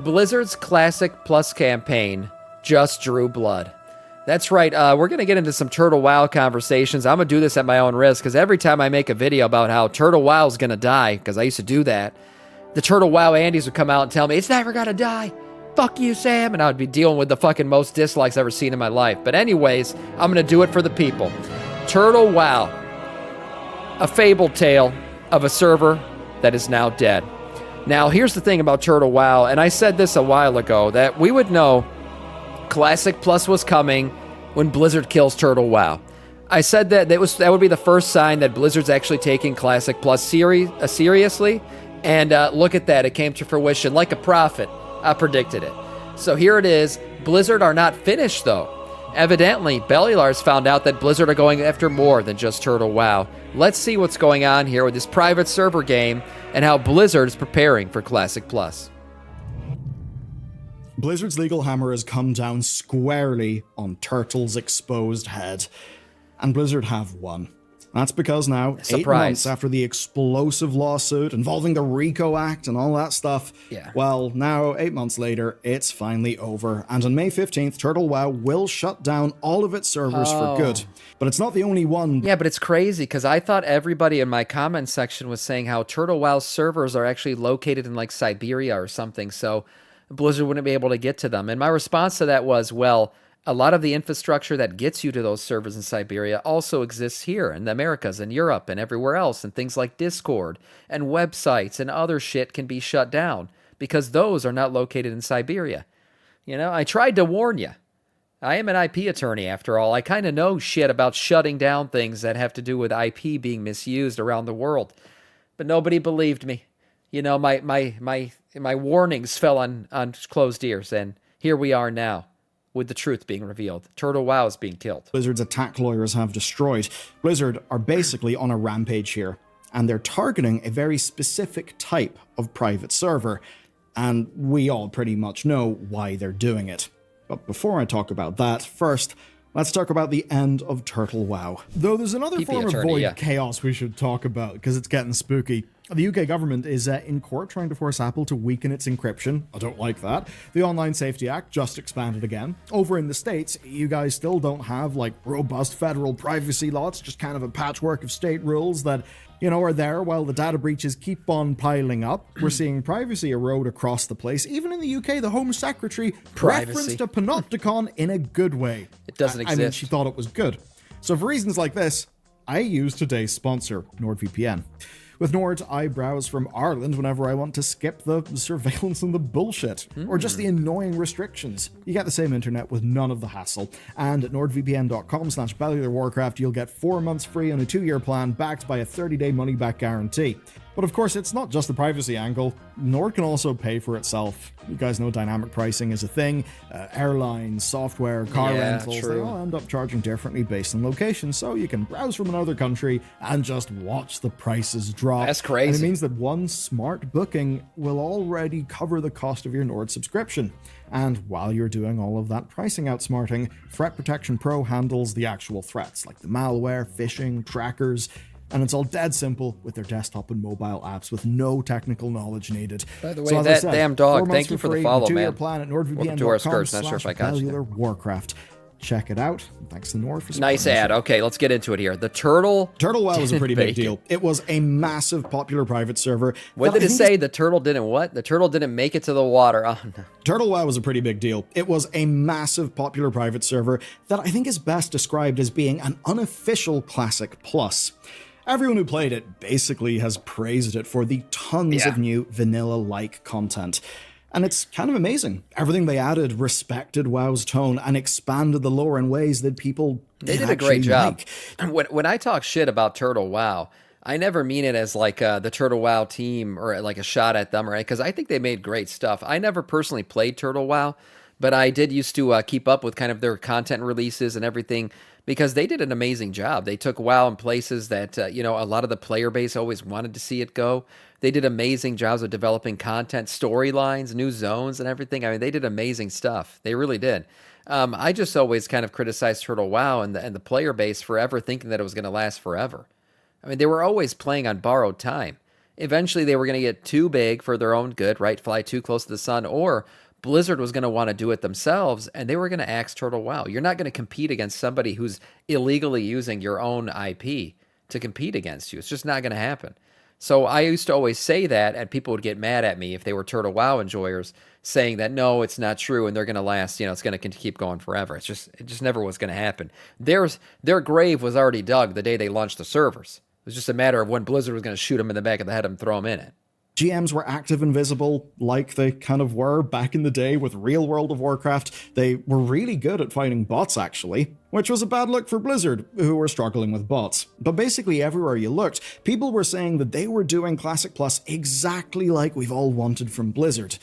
Blizzard's Classic Plus campaign just drew blood. That's right, we're going to get into some Turtle WoW conversations. I'm going to do this at my own risk, because every time I make a video about how Turtle WoW is going to die, because I used to do that, the Turtle WoW Andes would come out and tell me, it's never going to die. Fuck you, Sam. And I would be dealing with the fucking most dislikes I've ever seen in my life. But anyways, I'm going to do it for the people. Turtle WoW. A fabled tale of a server that is now dead. Now, here's the thing about Turtle WoW, and I said this a while ago, that we would know Classic Plus was coming when Blizzard kills Turtle WoW. I said that that would be the first sign that Blizzard's actually taking Classic Plus seriously, and look at that, it came to fruition like a prophet. I predicted it. So here it is. Blizzard are not finished, though. Evidently, Bellular's found out that Blizzard are going after more than just Turtle WoW. Let's see what's going on here with this private server game and how Blizzard is preparing for Classic Plus. Blizzard's legal hammer has come down squarely on Turtle's exposed head, and Blizzard have won. That's because now, 8 months after the explosive lawsuit involving the RICO Act and all that stuff, well, now, 8 months later, it's finally over. And on May 15th, Turtle WoW will shut down all of its servers for good. But it's not the only one. Yeah, but it's crazy, because I thought everybody in my comment section was saying how Turtle WoW's servers are actually located in, like, Siberia or something, so Blizzard wouldn't be able to get to them. And my response to that was, well, a lot of the infrastructure that gets you to those servers in Siberia also exists here in the Americas and Europe and everywhere else, and things like Discord and websites and other shit can be shut down because those are not located in Siberia. You know, I tried to warn you. I am an IP attorney after all. I kind of know shit about shutting down things that have to do with IP being misused around the world. But nobody believed me. You know, my warnings fell on closed ears, and here we are now, with the truth being revealed. Turtle WoW is being killed. Blizzard's attack lawyers have destroyed. Blizzard are basically on a rampage here, and they're targeting a very specific type of private server, and we all pretty much know why they're doing it. But before I talk about that, first, let's talk about the end of Turtle WoW. Though there's another form of void chaos we should talk about, because it's getting spooky. The UK government is in court trying to force Apple to weaken its encryption. I don't like that. The Online Safety Act just expanded again. Over in the States, you guys still don't have, like, robust federal privacy laws, just kind of a patchwork of state rules that, you know, are there while the data breaches keep on piling up. We're seeing privacy erode across the place. Even in the UK, the Home Secretary referenced a panopticon in a good way. It doesn't exist. I mean, she thought it was good. So for reasons like this, I use today's sponsor, NordVPN. With Nord, I browse from Ireland whenever I want to skip the surveillance and the bullshit, or just the annoying restrictions. You get the same internet with none of the hassle. And at nordvpn.com/Bellular Warcraft, you'll get 4 months free on a 2-year plan backed by a 30-day money-back guarantee. But of course, it's not just the privacy angle. Nord can also pay for itself. You guys know dynamic pricing is a thing. Airlines, software, car rentals, they all end up charging differently based on location, so you can browse from another country and just watch the prices drop. That's crazy. And it means that one smart booking will already cover the cost of your Nord subscription. And while you're doing all of that pricing outsmarting, Threat Protection Pro handles the actual threats, like the malware, phishing, trackers, and it's all dead simple with their desktop and mobile apps with no technical knowledge needed. By the way, so that damn dog, thank you for the follow, man. Plan at Welcome to our skirts, not sure if I got you. Warcraft. Check it out. Thanks to Nord for nice ad. Okay, let's get into it here. The Turtle WoW was a pretty big deal. It was a massive popular private server. What did it say? The turtle didn't what? The turtle didn't make it to the water. Oh, no. Turtle WoW was a pretty big deal. It was a massive popular private server that I think is best described as being an unofficial Classic Plus. Everyone who played it basically has praised it for the tons of new vanilla-like content. And it's kind of amazing. Everything they added respected WoW's tone and expanded the lore in ways that people did a great job. When I talk shit about Turtle WoW, I never mean it as like the Turtle WoW team or like a shot at them, right? Because I think they made great stuff. I never personally played Turtle WoW, but I did used to keep up with kind of their content releases and everything, because they did an amazing job. They took WoW in places that, you know, a lot of the player base always wanted to see it go. They did amazing jobs of developing content, storylines, new zones, and everything. I mean, they did amazing stuff. They really did. I just always kind of criticized Turtle WoW and the player base forever thinking that it was going to last forever. I mean, they were always playing on borrowed time. Eventually, they were going to get too big for their own good, right? Fly too close to the sun, or Blizzard was going to want to do it themselves, and they were going to axe Turtle WoW. You're not going to compete against somebody who's illegally using your own IP to compete against you. It's just not going to happen. So I used to always say that, and people would get mad at me if they were Turtle WoW enjoyers, saying that no, it's not true, and they're going to last. It's going to keep going forever. It just never was going to happen. Their grave was already dug the day they launched the servers. It was just a matter of when Blizzard was going to shoot them in the back of the head and throw them in it. GMs were active and visible like they kind of were back in the day with real World of Warcraft. They were really good at fighting bots, actually, which was a bad look for Blizzard, who were struggling with bots. But basically everywhere you looked, people were saying that they were doing Classic Plus exactly like we've all wanted from Blizzard.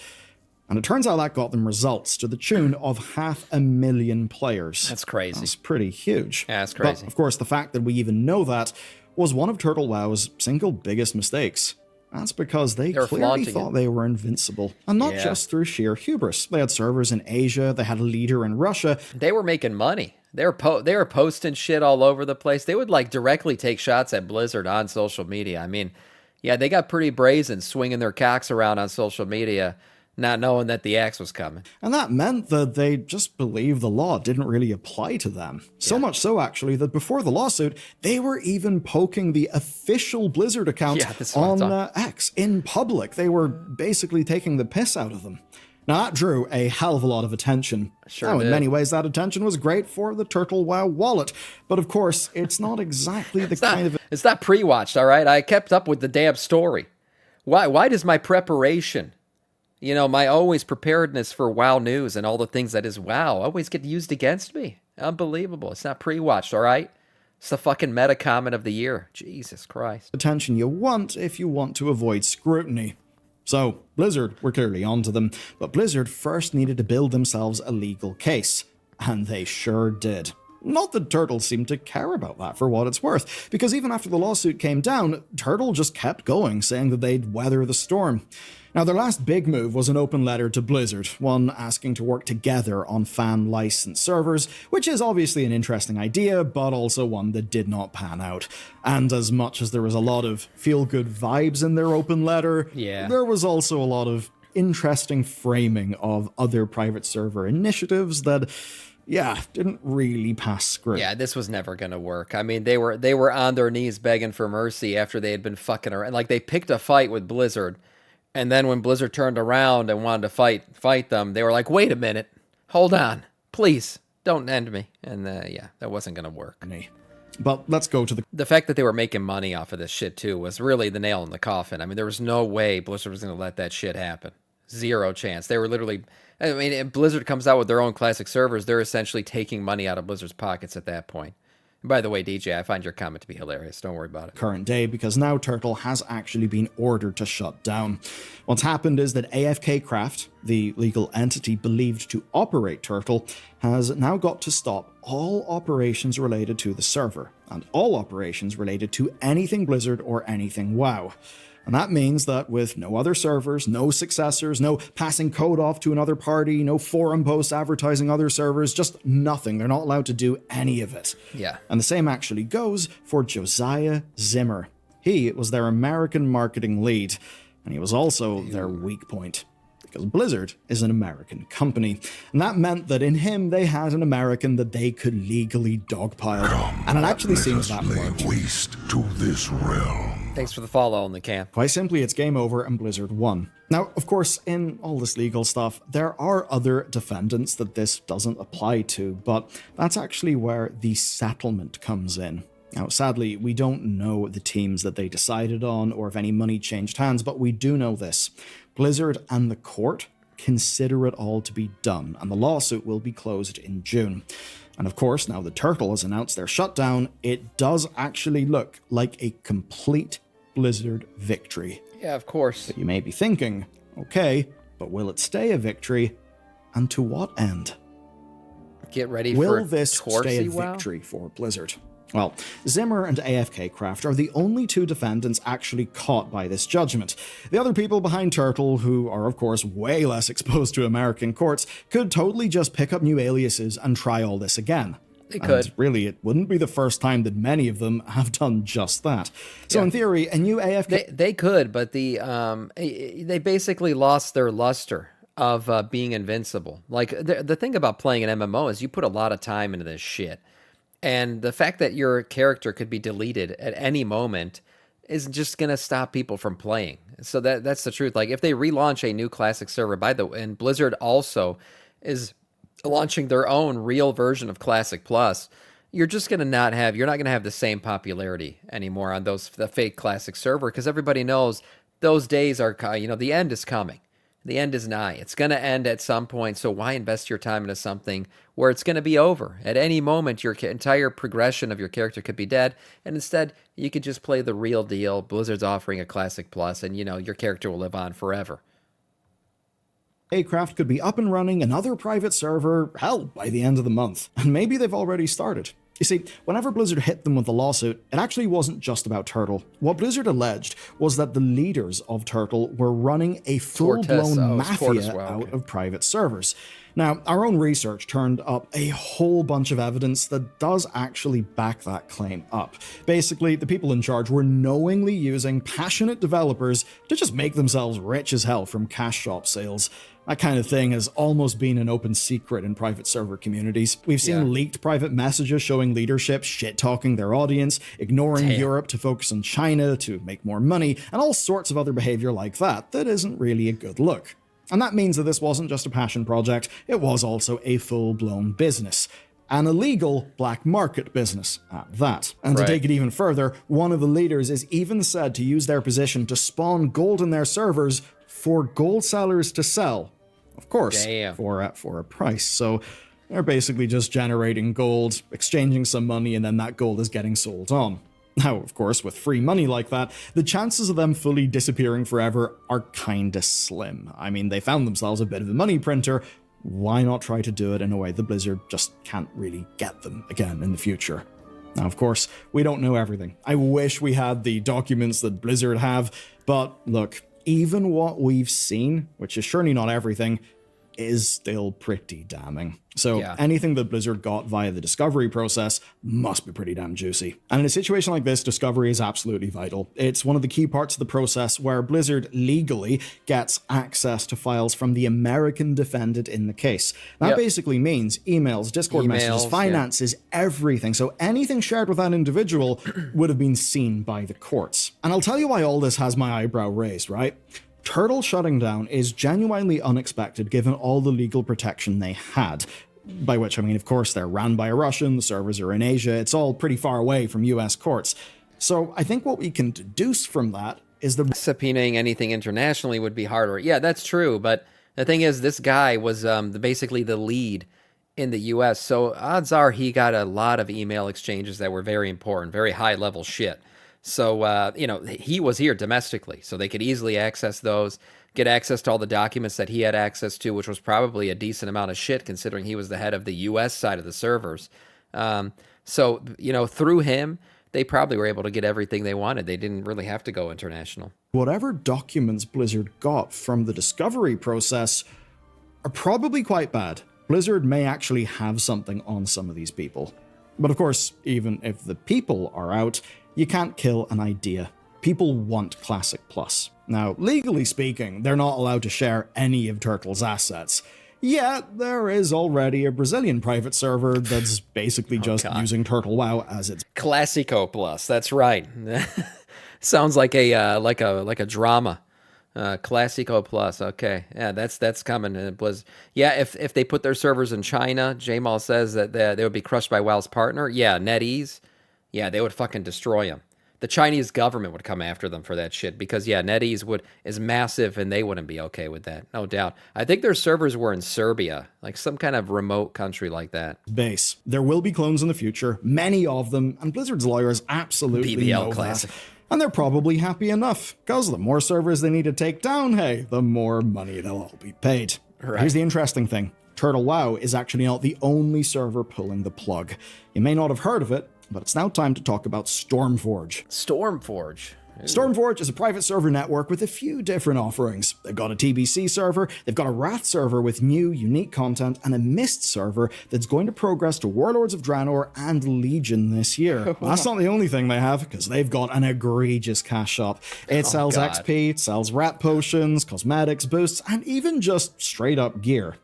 And it turns out that got them results to the tune of 500,000 players. That's crazy. That's pretty huge. Yeah, that's crazy. But, of course, the fact that we even know that was one of Turtle WoW's single biggest mistakes. That's because they clearly thought they were invincible. And not just through sheer hubris. They had servers in Asia, they had a leader in Russia. They were making money. They were posting shit all over the place. They would directly take shots at Blizzard on social media. I mean, yeah, they got pretty brazen swinging their cocks around on social media, not knowing that the axe was coming. And that meant that they just believed the law didn't really apply to them. So much so, actually, that before the lawsuit, they were even poking the official Blizzard account on X in public. They were basically taking the piss out of them. Now, that drew a hell of a lot of attention. Sure in many ways, that attention was great for the Turtle WoW wallet. But of course, it's not exactly the kind of... It's not pre-watched, all right? I kept up with the damn story. Why does my preparation... my always preparedness for WoW news and all the things that is WoW always get used against me. Unbelievable. It's not pre-watched, all right? It's the fucking meta comment of the year. Jesus Christ. Attention you want if you want to avoid scrutiny. So, Blizzard were clearly onto them, but Blizzard first needed to build themselves a legal case. And they sure did. Not that Turtle seemed to care about that for what it's worth, because even after the lawsuit came down, Turtle just kept going, saying that they'd weather the storm. Now, their last big move was an open letter to Blizzard, one asking to work together on fan-licensed servers, which is obviously an interesting idea, but also one that did not pan out. And as much as there was a lot of feel-good vibes in their open letter, there was also a lot of interesting framing of other private server initiatives that... didn't really pass scrutiny. Yeah, this was never going to work. I mean, they were on their knees begging for mercy after they had been fucking around. Like, they picked a fight with Blizzard, and then when Blizzard turned around and wanted to fight them, they were like, wait a minute, hold on, please, don't end me. And that wasn't going to work. But let's go to the fact that they were making money off of this shit, too, was really the nail in the coffin. I mean, there was no way Blizzard was going to let that shit happen. Zero chance. They were literally... I mean, if Blizzard comes out with their own classic servers, they're essentially taking money out of Blizzard's pockets at that point. And by the way, DJ, I find your comment to be hilarious. Don't worry about it. Current day, because now Turtle has actually been ordered to shut down. What's happened is that AFK Craft, the legal entity believed to operate Turtle, has now got to stop all operations related to the server, and all operations related to anything Blizzard or anything WoW. And that means that with no other servers, no successors, no passing code off to another party, no forum posts advertising other servers, just nothing. They're not allowed to do any of it. Yeah. And the same actually goes for Josiah Zimmer. He was their American marketing lead, and he was also their weak point. Because Blizzard is an American company. And that meant that in him, they had an American that they could legally dogpile. And it actually seems that worked. Waste to this realm. Thanks for the follow on the camp. Quite simply, it's game over and Blizzard won. Now, of course, in all this legal stuff, there are other defendants that this doesn't apply to, but that's actually where the settlement comes in. Now, sadly, we don't know the teams that they decided on or if any money changed hands, but we do know this. Blizzard and the court consider it all to be done, and the lawsuit will be closed in June. And of course, now the Turtle has announced their shutdown, it does actually look like a complete Blizzard victory. Yeah, of course. But you may be thinking, okay, but will it stay a victory? And to what end? Get ready for will this stay a victory for Blizzard? Well, Zimmer and AFK Craft are the only two defendants actually caught by this judgment. The other people behind Turtle, who are of course way less exposed to American courts, could totally just pick up new aliases and try all this again. They could. And really, it wouldn't be the first time that many of them have done just that. So in theory, a new AFK... They could, but they basically lost their luster of being invincible. Like, the thing about playing an MMO is you put a lot of time into this shit. And the fact that your character could be deleted at any moment is just going to stop people from playing. So that's the truth. Like, if they relaunch a new classic server, and Blizzard also is launching their own real version of Classic Plus, you're just going to you're not going to have the same popularity anymore on the fake classic server, because everybody knows those days are, the end is coming. The end is nigh. It's going to end at some point, so why invest your time into something where it's going to be over? At any moment, your entire progression of your character could be dead, and instead, you could just play the real deal. Blizzard's offering a Classic Plus, and, your character will live on forever. Warcraft could be up and running another private server, hell, by the end of the month. And maybe they've already started. You see, whenever Blizzard hit them with the lawsuit, it actually wasn't just about Turtle. What Blizzard alleged was that the leaders of Turtle were running a full-blown mafia out of private servers. Now, our own research turned up a whole bunch of evidence that does actually back that claim up. Basically, the people in charge were knowingly using passionate developers to just make themselves rich as hell from cash shop sales. That kind of thing has almost been an open secret in private server communities. We've seen leaked private messages showing leadership shit-talking their audience, ignoring Europe to focus on China to make more money, and all sorts of other behavior like that isn't really a good look. And that means that this wasn't just a passion project, it was also a full-blown business. An illegal black market business at that. And to take it even further, one of the leaders is even said to use their position to spawn gold in their servers for gold sellers to sell. Of course, for a price. So they're basically just generating gold, exchanging some money, and then that gold is getting sold on. Now, of course, with free money like that, the chances of them fully disappearing forever are kinda slim. I mean, they found themselves a bit of a money printer. Why not try to do it in a way that Blizzard just can't really get them again in the future? Now, of course, we don't know everything. I wish we had the documents that Blizzard have, but look, even what we've seen, which is surely not everything, is still pretty damning. So anything that Blizzard got via the discovery process must be pretty damn juicy. And in a situation like this, discovery is absolutely vital. It's one of the key parts of the process where Blizzard legally gets access to files from the American defendant in the case. That basically means emails, Discord messages, finances, everything. So anything shared with that individual would have been seen by the courts. And I'll tell you why all this has my eyebrow raised, right? Turtle shutting down is genuinely unexpected given all the legal protection they had. By which I mean, of course, they're ran by a Russian, the servers are in Asia, it's all pretty far away from US courts. So I think what we can deduce from that is the subpoenaing anything internationally would be harder. Yeah, that's true, but the thing is, this guy was basically the lead in the US, so odds are he got a lot of email exchanges that were very important, very high-level shit. So, he was here domestically, so they could easily access those, get access to all the documents that he had access to, which was probably a decent amount of shit considering he was the head of the U.S. side of the servers. So, through him, they probably were able to get everything they wanted. They didn't really have to go international. Whatever documents Blizzard got from the discovery process are probably quite bad. Blizzard may actually have something on some of these people. But of course, even if the people are out, you can't kill an idea. People want Classic Plus. Now, legally speaking, they're not allowed to share any of Turtle's assets. Yet, there is already a Brazilian private server that's basically just using Turtle WoW as its Classico Plus, that's right. Sounds like a drama. Classico Plus, okay. Yeah, that's coming to Blizz. Yeah, if they put their servers in China, Jamal says that they would be crushed by WoW's partner. Yeah, NetEase. Yeah, they would fucking destroy them. The Chinese government would come after them for that shit because, NetEase is massive and they wouldn't be okay with that, no doubt. I think their servers were in Serbia, like some kind of remote country like that. Base. There will be clones in the future, many of them, and Blizzard's lawyers absolutely know Classic. that. And they're probably happy enough, because the more servers they need to take down, hey, the more money they'll all be paid. Right. Here's the interesting thing. Turtle WoW is actually not the only server pulling the plug. You may not have heard of it, but it's now time to talk about Stormforge. Stormforge? Stormforge is a private server network with a few different offerings. They've got a TBC server, they've got a Wrath server with new, unique content, and a Mist server that's going to progress to Warlords of Draenor and Legion this year. Well, that's not the only thing they have, because they've got an egregious cash shop. It sells XP, it sells rat potions, cosmetics, boosts, and even just straight up gear.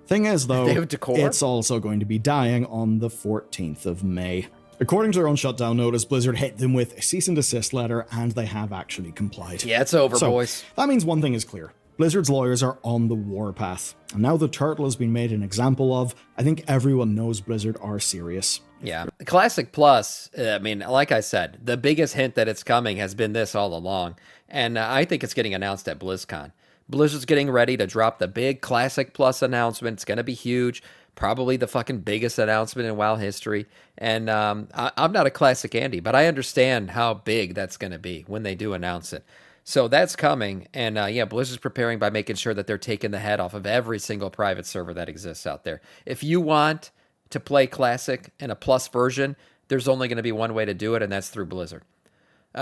Thing is, though, it's also going to be dying on the 14th of May. According to their own shutdown notice, Blizzard hit them with a cease and desist letter, and they have actually complied. Yeah, it's over, boys. That means one thing is clear. Blizzard's lawyers are on the warpath. And now the turtle has been made an example of, I think everyone knows Blizzard are serious. Yeah. Classic Plus, I mean, like I said, the biggest hint that it's coming has been this all along. And I think it's getting announced at BlizzCon. Blizzard's getting ready to drop the big Classic Plus announcement. It's going to be huge. Probably the fucking biggest announcement in WoW history. And I'm not a Classic Andy, but I understand how big that's going to be when they do announce it. So that's coming. And yeah, Blizzard's preparing by making sure that they're taking the head off of every single private server that exists out there. If you want to play Classic in a Plus version, there's only going to be one way to do it, and that's through Blizzard.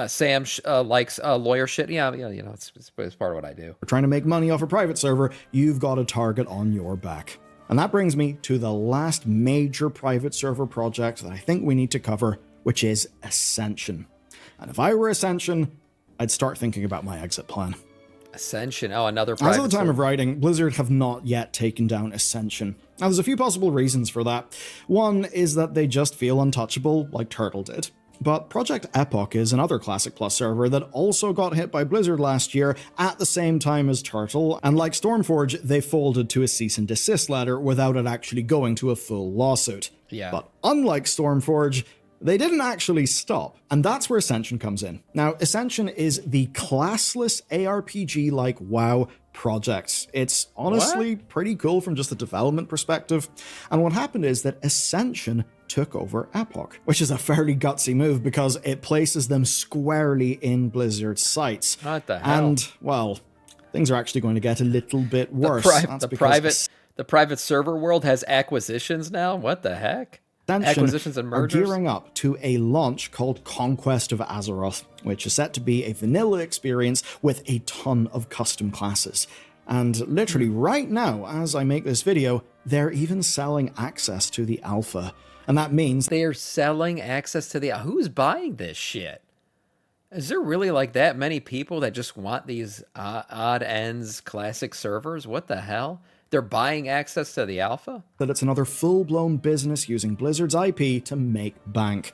Sam likes lawyer shit. Yeah, you know, it's part of what I do. We're trying to make money off a private server. You've got a target on your back. And that brings me to the last major private server project that I think we need to cover, which is Ascension. And if I were Ascension, I'd start thinking about my exit plan. Ascension. Oh, another private server. As of the time of writing, Blizzard have not yet taken down Ascension. Now, there's a few possible reasons for that. One is that they just feel untouchable, like Turtle did. But Project Epoch is another Classic Plus server that also got hit by Blizzard last year at the same time as Turtle, and like Stormforge, they folded to a cease and desist letter without it actually going to a full lawsuit. Yeah. But unlike Stormforge, they didn't actually stop, and that's where Ascension comes in. Now, Ascension is the classless ARPG like WoW project. It's honestly pretty cool from just a development perspective, and what happened is that Ascension took over Epoch, which is a fairly gutsy move because it places them squarely in Blizzard's sights. What the hell? And, well, things are actually going to get a little bit worse. The private server world has acquisitions now? What the heck? Acquisitions and mergers? Are gearing up to a launch called Conquest of Azeroth, which is set to be a vanilla experience with a ton of custom classes. And literally right now, as I make this video, they're even selling access to the alpha. And that means they're selling access to the... Who's buying this shit? Is there really like that many people that just want these odd ends classic servers? What the hell? They're buying access to the alpha? That it's another full-blown business using Blizzard's IP to make bank.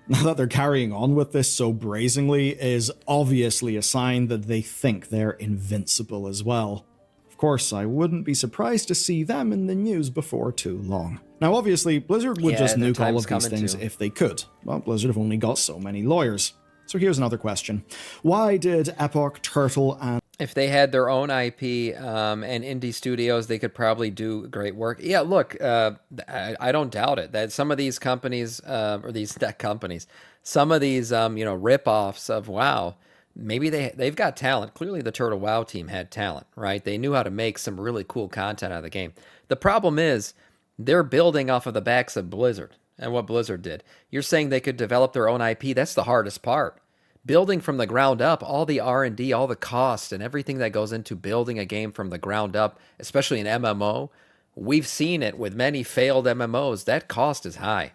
Now that they're carrying on with this so brazenly is obviously a sign that they think they're invincible as well. Of course, I wouldn't be surprised to see them in the news before too long. Now obviously, Blizzard would just nuke all of these things if they could. Well, Blizzard have only got so many lawyers. So here's another question. Why did Epoch, Turtle, and... If they had their own IP and indie studios, they could probably do great work. Yeah, look, I don't doubt it that some of these companies, or these tech companies, some of these, rip-offs of WoW, maybe they've got talent. Clearly, the Turtle WoW team had talent, right? They knew how to make some really cool content out of the game. The problem is they're building off of the backs of Blizzard and what Blizzard did. You're saying they could develop their own IP. That's the hardest part. Building from the ground up, all the R&D, all the cost, and everything that goes into building a game from the ground up, especially an MMO, we've seen it with many failed MMOs. That cost is high.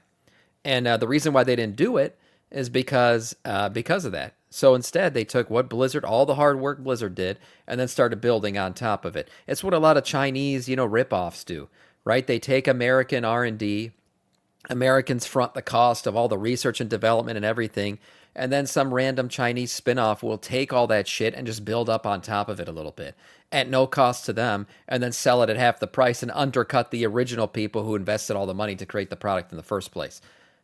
And the reason why they didn't do it is because of that. So instead, they took what Blizzard, all the hard work Blizzard did, and then started building on top of it. It's what a lot of Chinese, rip-offs do, right? They take American R&D, Americans front the cost of all the research and development and everything, and then some random Chinese spin-off will take all that shit and just build up on top of it a little bit at no cost to them, and then sell it at half the price and undercut the original people who invested all the money to create the product in the first place.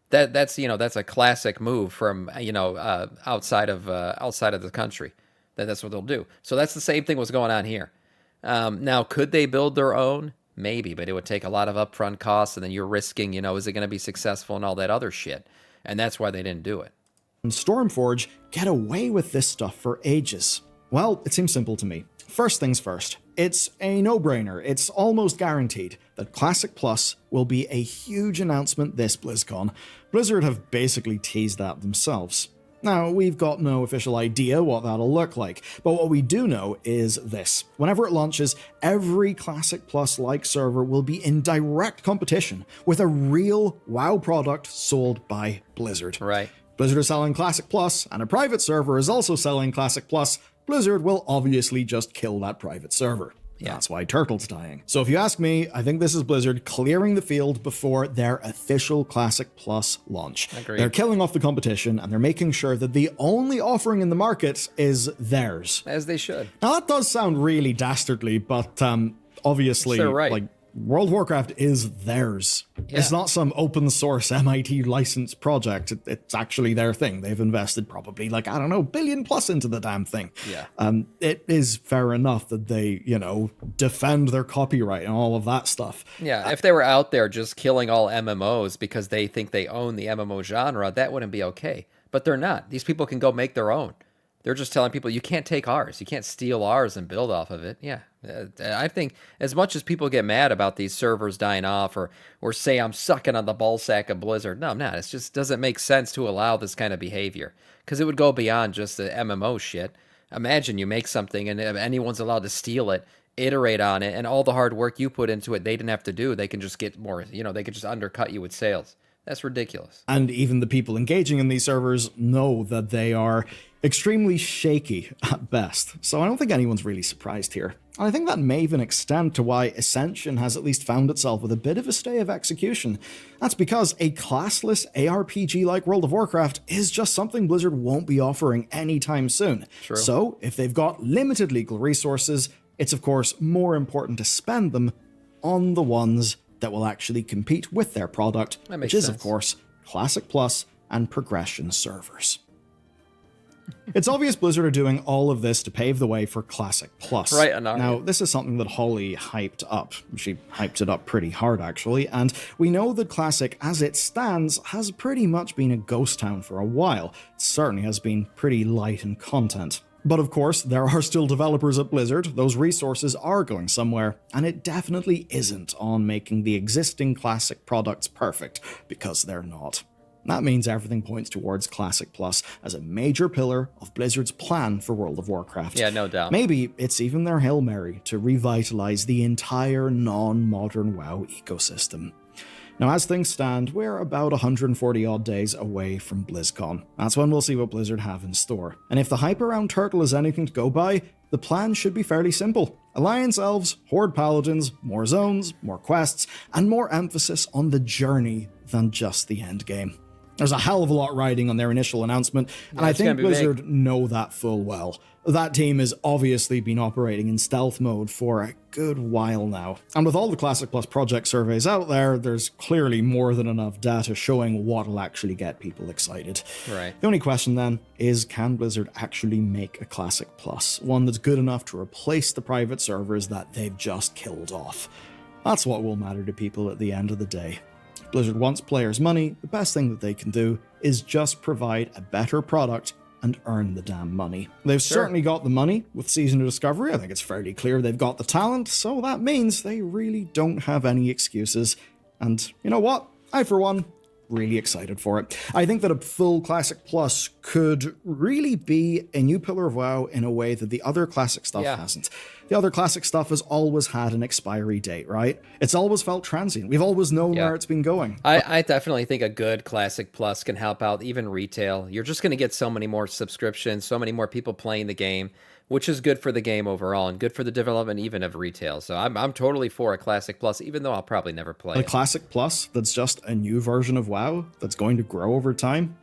That's a classic move from outside of the country. That's what they'll do. So that's the same thing was going on here. Now, could they build their own? Maybe, but it would take a lot of upfront costs, and then you're risking, is it going to be successful and all that other shit? And that's why they didn't do it. And Stormforge get away with this stuff for ages? Well, it seems simple to me. First things first, it's a no-brainer. It's almost guaranteed that Classic Plus will be a huge announcement this BlizzCon. Blizzard have basically teased that themselves. Now, we've got no official idea what that'll look like, but what we do know is this. Whenever it launches, every Classic Plus-like server will be in direct competition with a real WoW product sold by Blizzard. Right. Blizzard is selling Classic Plus, and a private server is also selling Classic Plus. Blizzard will obviously just kill that private server. Yeah. That's why Turtle's dying. So if you ask me, I think this is Blizzard clearing the field before their official Classic Plus launch. Agreed. They're killing off the competition, and they're making sure that the only offering in the market is theirs. As they should. Now that does sound really dastardly, but obviously, They're right. like, World of Warcraft is theirs. Yeah. It's not some open source MIT licensed project. It's actually their thing. They've invested probably like, I don't know, $1 billion plus into the damn thing. Yeah. It is fair enough that they, defend their copyright and all of that stuff. Yeah, if they were out there just killing all MMOs because they think they own the MMO genre, that wouldn't be okay. But they're not. These people can go make their own. They're just telling people, you can't take ours. You can't steal ours and build off of it. Yeah. I think as much as people get mad about these servers dying off or say I'm sucking on the ballsack of Blizzard, no, I'm not. It just doesn't make sense to allow this kind of behavior because it would go beyond just the MMO shit. Imagine you make something and if anyone's allowed to steal it, iterate on it, and all the hard work you put into it, they didn't have to do. They can just get more, they can just undercut you with sales. That's ridiculous. And even the people engaging in these servers know that they are extremely shaky at best. So I don't think anyone's really surprised here. And I think that may even extend to why Ascension has at least found itself with a bit of a stay of execution. That's because a classless ARPG like World of Warcraft is just something Blizzard won't be offering anytime soon. True. So if they've got limited legal resources, it's of course more important to spend them on the ones that will actually compete with their product, which is, of course, Classic Plus and Progression servers. It's obvious Blizzard are doing all of this to pave the way for Classic Plus. Right, Anar. Now, this is something that Holly hyped up. She hyped it up pretty hard, actually, and we know that Classic, as it stands, has pretty much been a ghost town for a while. It certainly has been pretty light in content. But of course, there are still developers at Blizzard, those resources are going somewhere, and it definitely isn't on making the existing Classic products perfect, because they're not. That means everything points towards Classic Plus as a major pillar of Blizzard's plan for World of Warcraft. Yeah, no doubt. Maybe it's even their Hail Mary to revitalize the entire non-modern WoW ecosystem. Now, as things stand, we're about 140 odd days away from BlizzCon. That's when we'll see what Blizzard have in store. And if the hype around Turtle is anything to go by, the plan should be fairly simple. Alliance Elves, Horde Paladins, more zones, more quests, and more emphasis on the journey than just the endgame. There's a hell of a lot riding on their initial announcement, and I think Blizzard know that full well. That team has obviously been operating in stealth mode for a good while now. And with all the Classic Plus project surveys out there, there's clearly more than enough data showing what'll actually get people excited. Right. The only question then is, can Blizzard actually make a Classic Plus? One that's good enough to replace the private servers that they've just killed off. That's what will matter to people at the end of the day. If Blizzard wants players' money, the best thing that they can do is just provide a better product and earn the damn money. They've certainly got the money with Season of Discovery. I think it's fairly clear they've got the talent, so that means they really don't have any excuses. And you know what? I, for one, really excited for it. I think that a full Classic Plus could really be a new pillar of WoW in a way that the other Classic stuff hasn't. The other Classic stuff has always had an expiry date, right? It's always felt transient. We've always known where it's been going. I definitely think a good Classic Plus can help out even retail. You're just going to get so many more subscriptions, so many more people playing the game, which is good for the game overall and good for the development even of retail. So I'm totally for a Classic Plus, even though I'll probably never play it. A Classic Plus that's just a new version of WoW that's going to grow over time?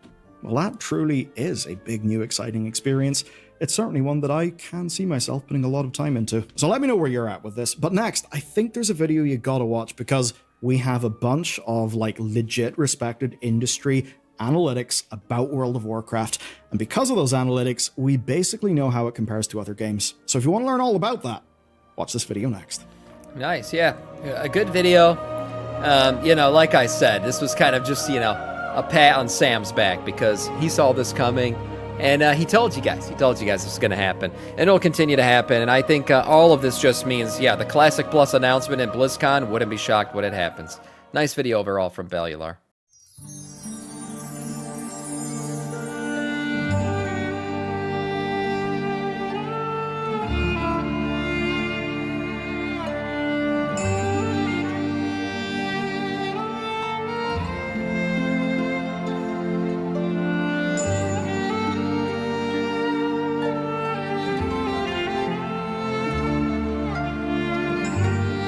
Well, that truly is a big, new, exciting experience. It's certainly one that I can see myself putting a lot of time into. So let me know where you're at with this. But next, I think there's a video you gotta watch because we have a bunch of legit respected industry analytics about World of Warcraft. And because of those analytics, we basically know how it compares to other games. So if you want to learn all about that, watch this video next. Nice, yeah. A good video. Like I said, this was kind of just, a pat on Sam's back because he saw this coming. And he told you guys this was going to happen. And it'll continue to happen. And I think all of this just means, the Classic Plus announcement in BlizzCon, wouldn't be shocked when it happens. Nice video overall from Bellular.